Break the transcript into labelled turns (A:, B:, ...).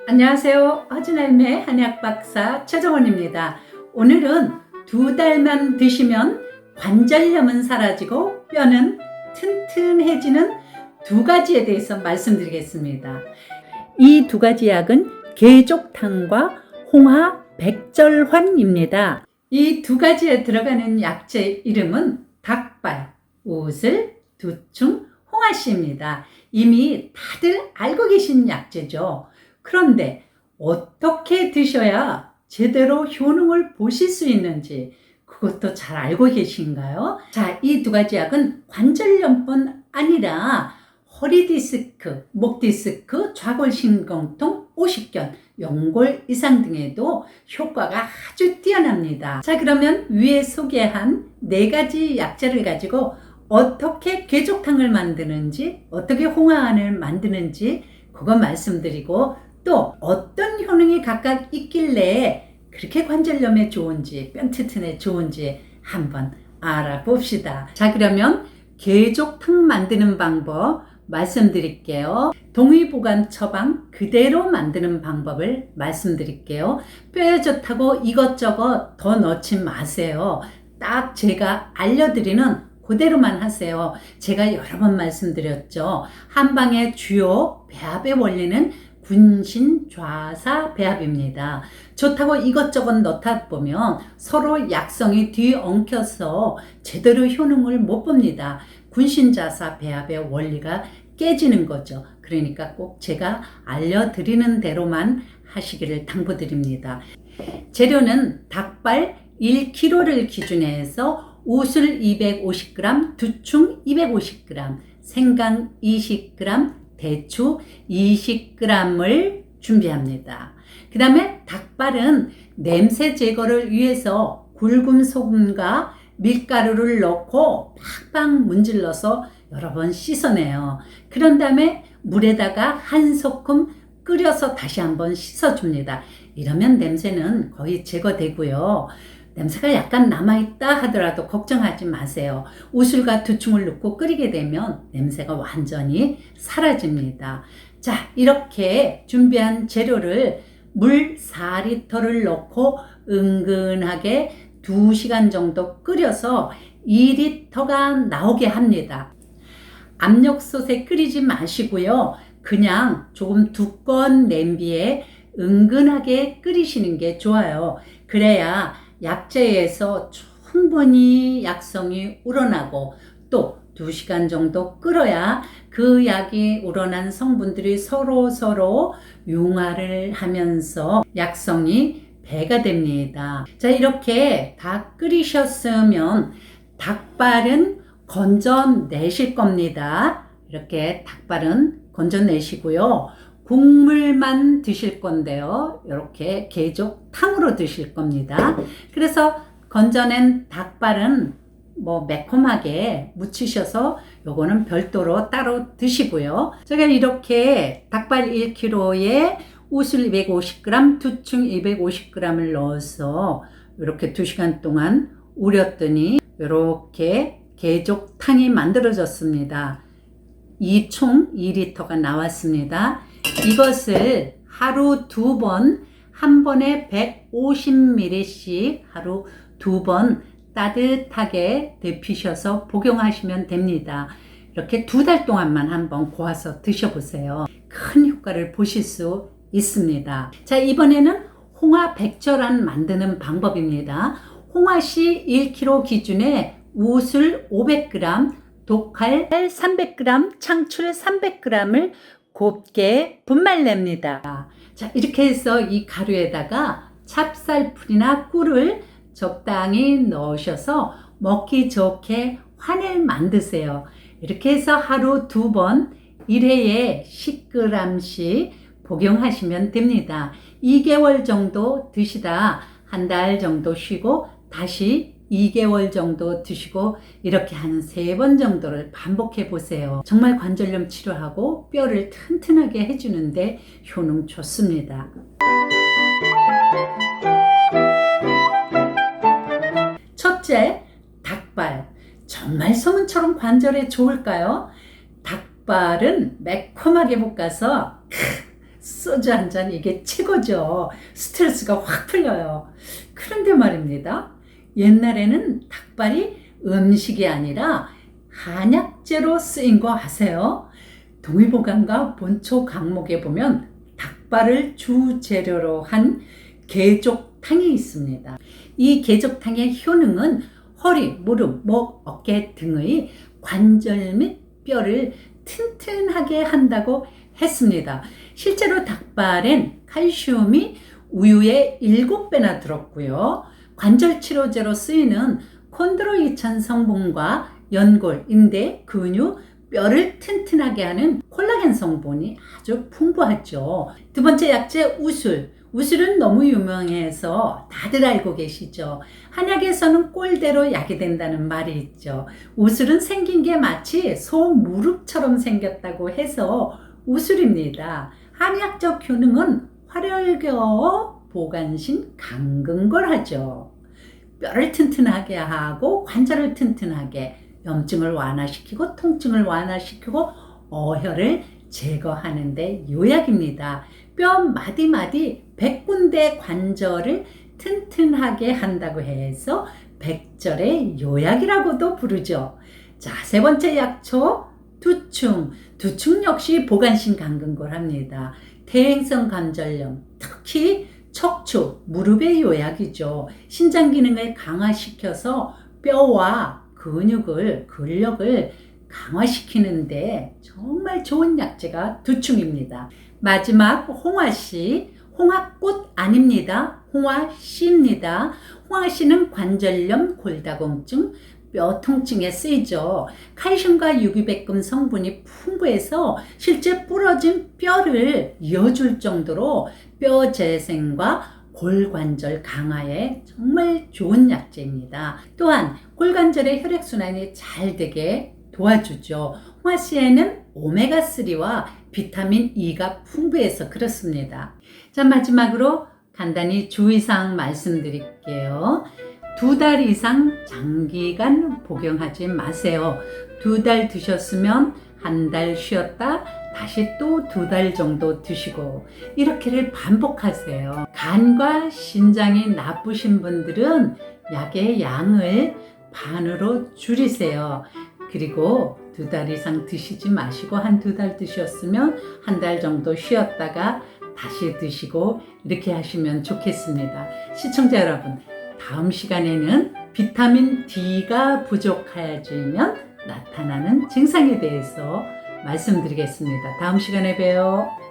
A: 안녕하세요. 허진할매 한의학박사 최정원입니다. 오늘은 2달만 드시면 관절염은 사라지고 뼈는 튼튼해지는 2가지에 대해서 말씀드리겠습니다. 이 2가지 약은 개족탕과 홍화 백절환입니다. 이 2가지에 들어가는 약재 이름은 닭발, 우슬, 두충, 홍화씨입니다. 이미 다들 알고 계신 약재죠. 그런데 어떻게 드셔야 제대로 효능을 보실 수 있는지 그것도 잘 알고 계신가요? 자, 이 2가지 약은 관절염뿐 아니라 허리 디스크, 목 디스크, 좌골신경통, 오십견, 연골 이상 등에도 효과가 아주 뛰어납니다. 자, 그러면 위에 소개한 4가지 약재를 가지고 어떻게 개족탕을 만드는지, 어떻게 홍화안을 만드는지 그거 말씀드리고, 또 어떤 효능이 각각 있길래 그렇게 관절염에 좋은지 뼈 튼튼에 좋은지 한번 알아봅시다. 자, 그러면 개족탕 만드는 방법 말씀드릴게요. 동의보감 처방 그대로 만드는 방법을 말씀드릴게요. 뼈에 좋다고 이것저것 더 넣지 마세요. 딱 제가 알려드리는 그대로만 하세요. 제가 여러 번 말씀드렸죠. 한방의 주요 배합의 원리는 군신, 좌사, 배합입니다. 좋다고 이것저것 넣다 보면 서로 약성이 뒤엉켜서 제대로 효능을 못 봅니다. 군신, 좌사, 배합의 원리가 깨지는 거죠. 그러니까 꼭 제가 알려드리는 대로만 하시기를 당부드립니다. 재료는 닭발 1kg를 기준에 해서 우슬 250g, 두충 250g, 생강 20g, 대추 20g을 준비합니다. 그 다음에 닭발은 냄새 제거를 위해서 굵은 소금과 밀가루를 넣고 팍팍 문질러서 여러 번 씻어내요. 그런 다음에 물에다가 한 소끔 끓여서 다시 한번 씻어줍니다. 이러면 냄새는 거의 제거되고요. 냄새가 약간 남아있다 하더라도 걱정하지 마세요. 우슬과 두충을 넣고 끓이게 되면 냄새가 완전히 사라집니다. 자, 이렇게 준비한 재료를 물 4리터를 넣고 은근하게 2시간 정도 끓여서 2리터가 나오게 합니다. 압력솥에 끓이지 마시고요. 그냥 조금 두꺼운 냄비에 은근하게 끓이시는 게 좋아요. 그래야 약재에서 충분히 약성이 우러나고 또 2시간 정도 끓여야 그 약이 우러난 성분들이 서로 융화를 하면서 약성이 배가 됩니다. 자, 이렇게 다 끓이셨으면 닭발은 건져내실 겁니다. 이렇게 닭발은 건져내시고요. 국물만 드실 건데요. 이렇게 개족탕으로 드실 겁니다. 그래서 건져낸 닭발은 매콤하게 무치셔서 요거는 별도로 따로 드시고요. 제가 이렇게 닭발 1kg에 우슬 250g, 두충 250g을 넣어서 이렇게 2시간 동안 우렸더니 이렇게 개족탕이 만들어졌습니다. 이 총 2리터가 나왔습니다. 이것을 하루 2번, 한 번에 150ml씩 하루 2번 따뜻하게 데피셔서 복용하시면 됩니다. 이렇게 2달 동안만 한번 고아서 드셔보세요. 큰 효과를 보실 수 있습니다. 자, 이번에는 홍화 백절환 만드는 방법입니다. 홍화씨 1kg 기준에 우슬 500g, 독칼 300g, 창출 300g을 곱게 분말냅니다. 자, 이렇게 해서 이 가루에다가 찹쌀풀이나 꿀을 적당히 넣으셔서 먹기 좋게 환을 만드세요. 이렇게 해서 하루 2번 1회에 10g씩 복용하시면 됩니다. 2개월 정도 드시다 한 달 정도 쉬고 다시 2개월 정도 드시고 이렇게 한 3번 정도를 반복해 보세요. 정말 관절염 치료하고 뼈를 튼튼하게 해주는데 효능 좋습니다. 첫째, 닭발. 정말 소문처럼 관절에 좋을까요? 닭발은 매콤하게 볶아서 소주 한 잔 이게 최고죠. 스트레스가 확 풀려요. 그런데 말입니다. 옛날에는 닭발이 음식이 아니라 한약재로 쓰인 거 아세요? 동의보감과 본초 강목에 보면 닭발을 주재료로 한 개족탕이 있습니다. 이 개족탕의 효능은 허리, 무릎, 목, 어깨 등의 관절 및 뼈를 튼튼하게 한다고 했습니다. 실제로 닭발엔 칼슘이 우유의 7배나 들었고요. 관절 치료제로 쓰이는 콘드로이찬 성분과 연골, 인대, 근육, 뼈를 튼튼하게 하는 콜라겐 성분이 아주 풍부하죠. 두 번째 약재 우술. 우술은 너무 유명해서 다들 알고 계시죠. 한약에서는 꼴대로 약이 된다는 말이 있죠. 우술은 생긴 게 마치 소 무릎처럼 생겼다고 해서 우술입니다. 한의학적 효능은 활혈겨, 보간신, 강근골하죠. 뼈를 튼튼하게 하고 관절을 튼튼하게, 염증을 완화시키고 통증을 완화시키고 어혈을 제거하는 데 요약입니다. 뼈 마디마디 100군데 관절을 튼튼하게 한다고 해서 백절의 요약이라고도 부르죠. 자, 세 번째 약초 두충. 두충 역시 보간신 강근골합니다. 퇴행성 관절염, 특히 척추, 무릎의 요약이죠. 신장 기능을 강화시켜서 뼈와 근육을, 근력을 강화시키는데 정말 좋은 약재가 두충입니다. 마지막 홍화씨. 홍합꽃 아닙니다. 홍화씨입니다. 홍화씨는 관절염, 골다공증, 뼈 통증에 쓰이죠. 칼슘과 유기백금 성분이 풍부해서 실제 부러진 뼈를 이어줄 정도로 뼈 재생과 골관절 강화에 정말 좋은 약재입니다. 또한 골관절의 혈액순환이 잘 되게 도와주죠. 홍화씨에는 오메가3와 비타민 E가 풍부해서 그렇습니다. 자, 마지막으로 간단히 주의사항 말씀드릴게요. 2달 이상 장기간 복용하지 마세요. 2달 드셨으면 1달 쉬었다 다시 또 2달 정도 드시고 이렇게를 반복하세요. 간과 신장이 나쁘신 분들은 약의 양을 반으로 줄이세요. 그리고 2달 이상 드시지 마시고 한 2달 드셨으면 1달 정도 쉬었다가 다시 드시고 이렇게 하시면 좋겠습니다. 시청자 여러분, 다음 시간에는 비타민 D가 부족해지면 나타나는 증상에 대해서 말씀드리겠습니다. 다음 시간에 봬요.